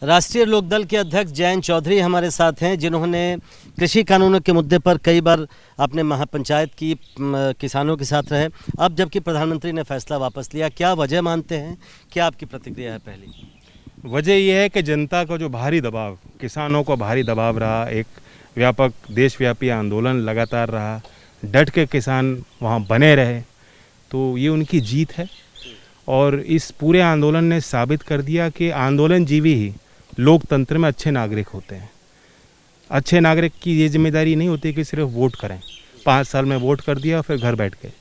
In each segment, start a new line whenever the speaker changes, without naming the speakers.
राष्ट्रीय लोकदल के अध्यक्ष जयंत चौधरी हमारे साथ हैं, जिन्होंने कृषि कानूनों के मुद्दे पर कई बार अपने महापंचायत की किसानों के साथ रहे। अब जबकि प्रधानमंत्री ने फैसला वापस लिया, क्या वजह मानते हैं? क्या आपकी प्रतिक्रिया है? पहली
वजह यह है कि जनता का जो भारी दबाव, किसानों को भारी दबाव रहा, एक व्यापक देशव्यापी आंदोलन लगातार रहा, डट के किसान वहाँ बने रहे, तो ये उनकी जीत है। और इस पूरे आंदोलन ने साबित कर दिया कि आंदोलनजीवी ही लोकतंत्र में अच्छे नागरिक होते हैं। अच्छे नागरिक की ये जिम्मेदारी नहीं होती कि सिर्फ वोट करें, 5 साल में वोट कर दिया फिर घर बैठ गए।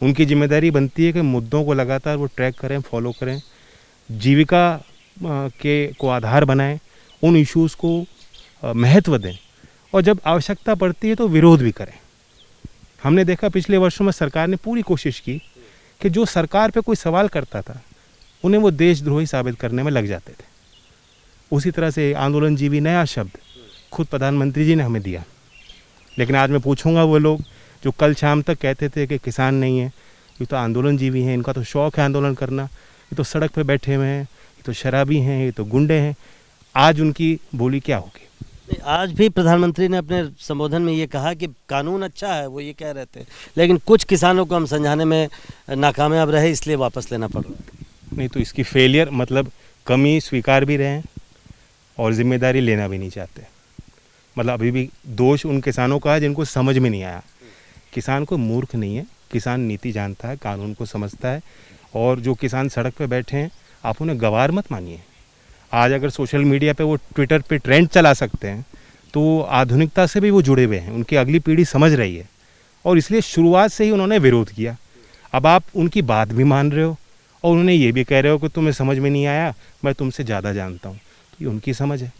उनकी जिम्मेदारी बनती है कि मुद्दों को लगातार वो ट्रैक करें, फॉलो करें, जीविका को आधार बनाएं, उन इश्यूज़ को महत्व दें और जब आवश्यकता पड़ती है तो विरोध भी करें। हमने देखा पिछले वर्षों में सरकार ने पूरी कोशिश की कि जो सरकार पे कोई सवाल करता था उन्हें वो देशद्रोही साबित करने में लग जाते थे। उसी तरह से आंदोलनजीवी नया शब्द खुद प्रधानमंत्री जी ने हमें दिया। लेकिन आज मैं पूछूंगा, वो लोग जो कल शाम तक कहते थे कि किसान नहीं है, ये तो आंदोलनजीवी हैं, इनका तो शौक़ है आंदोलन करना, ये तो सड़क पे बैठे हुए हैं, ये तो शराबी हैं, ये तो गुंडे हैं, आज उनकी बोली क्या होगी?
आज भी प्रधानमंत्री ने अपने संबोधन में ये कहा कि कानून अच्छा है, वो ये कह रहे थे, लेकिन कुछ किसानों को हम समझाने में नाकामयाब रहे, इसलिए वापस लेना पड़ रहा।
नहीं तो इसकी फेलियर मतलब कमी स्वीकार भी रहे हैं और जिम्मेदारी लेना भी नहीं चाहते। मतलब अभी भी दोष उन किसानों का है जिनको समझ में नहीं आया। किसान कोई मूर्ख नहीं है, किसान नीति जानता है, कानून को समझता है। और जो किसान सड़क पे बैठे हैं, आप उन्हें गवार मत मानिए। आज अगर सोशल मीडिया पे वो ट्विटर पे ट्रेंड चला सकते हैं तो आधुनिकता से भी वो जुड़े हुए हैं, उनकी अगली पीढ़ी समझ रही है और इसलिए शुरुआत से ही उन्होंने विरोध किया। अब आप उनकी बात भी मान रहे हो और उन्हें ये भी कह रहे हो कि तुम्हें समझ में नहीं आया, मैं तुमसे ज़्यादा जानता हूँ, तो ये उनकी समझ है।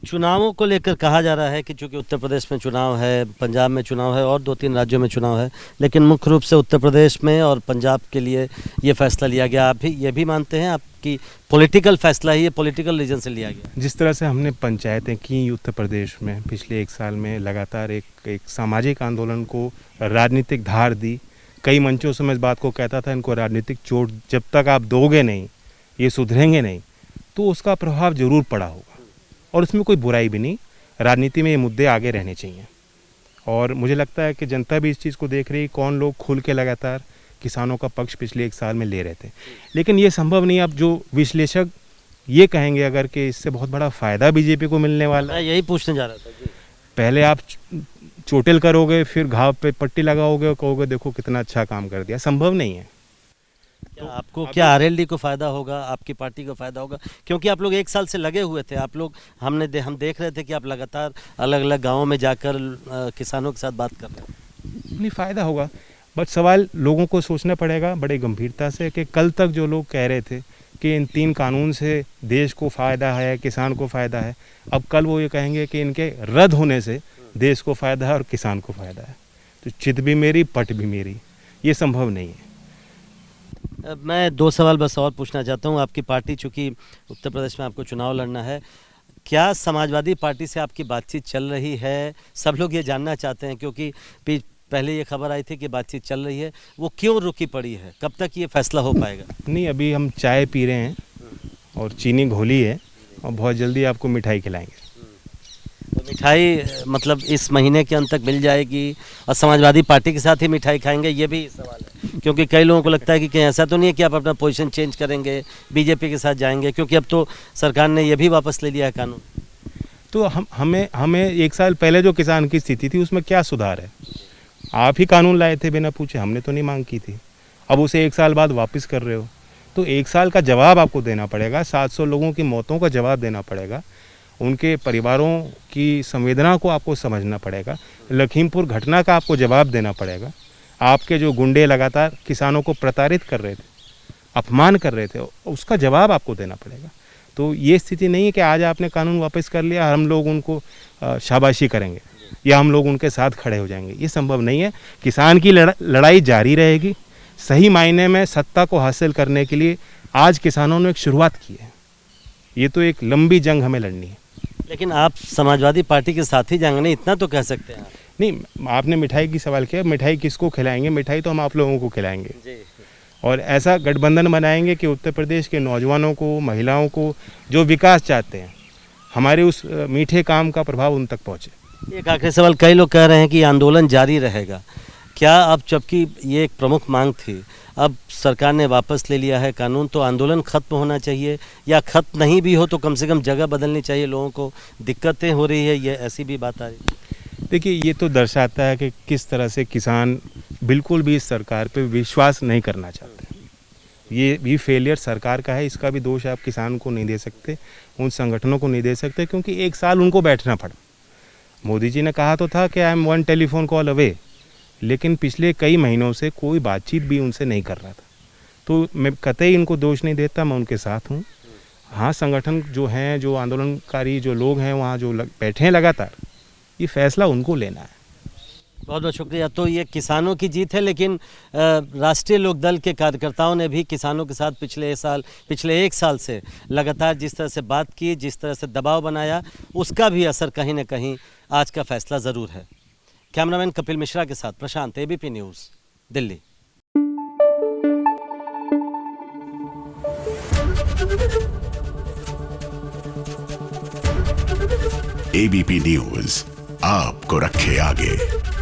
चुनावों को लेकर कहा जा रहा है कि चूँकि उत्तर प्रदेश में चुनाव है, पंजाब में चुनाव है और 2-3 राज्यों में चुनाव है, लेकिन मुख्य रूप से उत्तर प्रदेश में और पंजाब के लिए ये फैसला लिया गया। आप भी ये भी मानते हैं आपकी पॉलिटिकल फैसला ही, ये पॉलिटिकल रीजन से लिया गया?
जिस तरह से हमने पंचायतें की उत्तर प्रदेश में पिछले 1 साल में, लगातार एक सामाजिक आंदोलन को राजनीतिक धार दी। कई मंचों से मैं इस बात को कहता था, इनको राजनीतिक चोट जब तक आप दोगे नहीं, ये सुधरेंगे नहीं, तो उसका प्रभाव जरूर पड़ा होगा। और उसमें कोई बुराई भी नहीं, राजनीति में ये मुद्दे आगे रहने चाहिए। और मुझे लगता है कि जनता भी इस चीज़ को देख रही है, कौन लोग खुल के लगातार किसानों का पक्ष पिछले 1 साल में ले रहे थे। लेकिन ये संभव नहीं। अब जो विश्लेषक ये कहेंगे अगर कि इससे बहुत बड़ा फ़ायदा बीजेपी को मिलने वाला है,
यही पूछने जा रहा था जी।
पहले आप चोटिल करोगे, फिर घाव पे पट्टी लगाओगे और कहोगे देखो कितना अच्छा काम कर दिया, संभव नहीं है।
तो आपको क्या आरएलडी को फ़ायदा होगा, आपकी पार्टी को फ़ायदा होगा? क्योंकि आप लोग 1 साल से लगे हुए थे, आप लोग हम देख रहे थे कि आप लगातार अलग अलग गाँवों में जाकर किसानों के साथ बात कर रहे हैं।
नहीं, फ़ायदा होगा, बट सवाल लोगों को सोचना पड़ेगा बड़े गंभीरता से कि कल तक जो लोग कह रहे थे कि इन 3 कानून से देश को फ़ायदा है, किसान को फ़ायदा है, अब कल वो ये कहेंगे कि इनके रद्द होने से देश को फ़ायदा है और किसान को फ़ायदा है। तो चित भी मेरी, पट भी मेरी, ये संभव नहीं है।
मैं 2 सवाल बस और पूछना चाहता हूँ। आपकी पार्टी, चूँकि उत्तर प्रदेश में आपको चुनाव लड़ना है, क्या समाजवादी पार्टी से आपकी बातचीत चल रही है? सब लोग ये जानना चाहते हैं, क्योंकि पहले ये खबर आई थी कि बातचीत चल रही है, वो क्यों रुकी पड़ी है? कब तक ये फैसला हो पाएगा?
नहीं, अभी हम चाय पी रहे हैं और चीनी घोली है और बहुत जल्दी आपको मिठाई खिलाएंगे।
तो मिठाई मतलब इस महीने के अंत तक मिल जाएगी और समाजवादी पार्टी के साथ ही मिठाई खाएंगे, ये भी सवाल है? क्योंकि कई लोगों को लगता है कि कहीं ऐसा तो नहीं है कि आप अपना पोजीशन चेंज करेंगे, बीजेपी के साथ जाएंगे, क्योंकि अब तो सरकार ने ये भी वापस ले लिया है कानून।
तो हमें 1 साल पहले जो किसान की स्थिति थी उसमें क्या सुधार है? आप ही कानून लाए थे बिना पूछे, हमने तो नहीं मांग की थी। अब उसे 1 साल बाद वापस कर रहे हो, तो 1 साल का जवाब आपको देना पड़ेगा। 700 लोगों की मौतों का जवाब देना पड़ेगा, उनके परिवारों की संवेदना को आपको समझना पड़ेगा, लखीमपुर घटना का आपको जवाब देना पड़ेगा। आपके जो गुंडे लगातार किसानों को प्रताड़ित कर रहे थे, अपमान कर रहे थे, उसका जवाब आपको देना पड़ेगा। तो ये स्थिति नहीं है कि आज आपने कानून वापस कर लिया, हम लोग उनको शाबाशी करेंगे या हम लोग उनके साथ खड़े हो जाएंगे, ये संभव नहीं है। किसान की लड़ाई जारी रहेगी। सही मायने में सत्ता को हासिल करने के लिए आज किसानों ने एक शुरुआत की है, ये तो एक लंबी जंग हमें लड़नी है।
लेकिन आप समाजवादी पार्टी के साथ ही जाएंगे, नहीं इतना तो कह सकते हैं?
नहीं, आपने मिठाई की सवाल किया, मिठाई किसको खिलाएंगे? मिठाई तो हम आप लोगों को खिलाएंगे। और ऐसा गठबंधन बनाएंगे कि उत्तर प्रदेश के नौजवानों को, महिलाओं को जो विकास चाहते हैं, हमारे उस मीठे काम का प्रभाव उन तक पहुँचे।
एक आखिरी सवाल, कई लोग कह रहे हैं कि आंदोलन जारी रहेगा, क्या अब जबकि ये एक प्रमुख मांग थी, अब सरकार ने वापस ले लिया है कानून, तो आंदोलन खत्म होना चाहिए, या खत्म नहीं भी हो तो कम से कम जगह बदलनी चाहिए, लोगों को दिक्कतें हो रही है, ये ऐसी भी बात आ रही है?
देखिए, ये तो दर्शाता है कि किस तरह से किसान बिल्कुल भी इस सरकार पे विश्वास नहीं करना चाहते। ये भी फेलियर सरकार का है, इसका भी दोष आप किसान को नहीं दे सकते, उन संगठनों को नहीं दे सकते, क्योंकि 1 साल उनको बैठना पड़ा। मोदी जी ने कहा तो था कि I am 1 telephone call away, लेकिन पिछले कई महीनों से कोई बातचीत भी उनसे नहीं कर रहा था। तो मैं कतई इनको दोष नहीं देता, मैं उनके साथ हूँ। हाँ, संगठन जो हैं, जो आंदोलनकारी जो लोग हैं वहाँ जो बैठे हैं लगातार, ये फैसला उनको लेना है।
बहुत बहुत शुक्रिया। तो ये किसानों की जीत है, लेकिन राष्ट्रीय लोकदल के कार्यकर्ताओं ने भी किसानों के साथ पिछले 1 साल से लगातार जिस तरह से बात की, जिस तरह से दबाव बनाया, उसका भी असर कहीं ना कहीं आज का फैसला ज़रूर है। कैमरामैन कपिल मिश्रा के साथ Prashant, ABP news, Delhi.
ABP news आपको रखे आगे।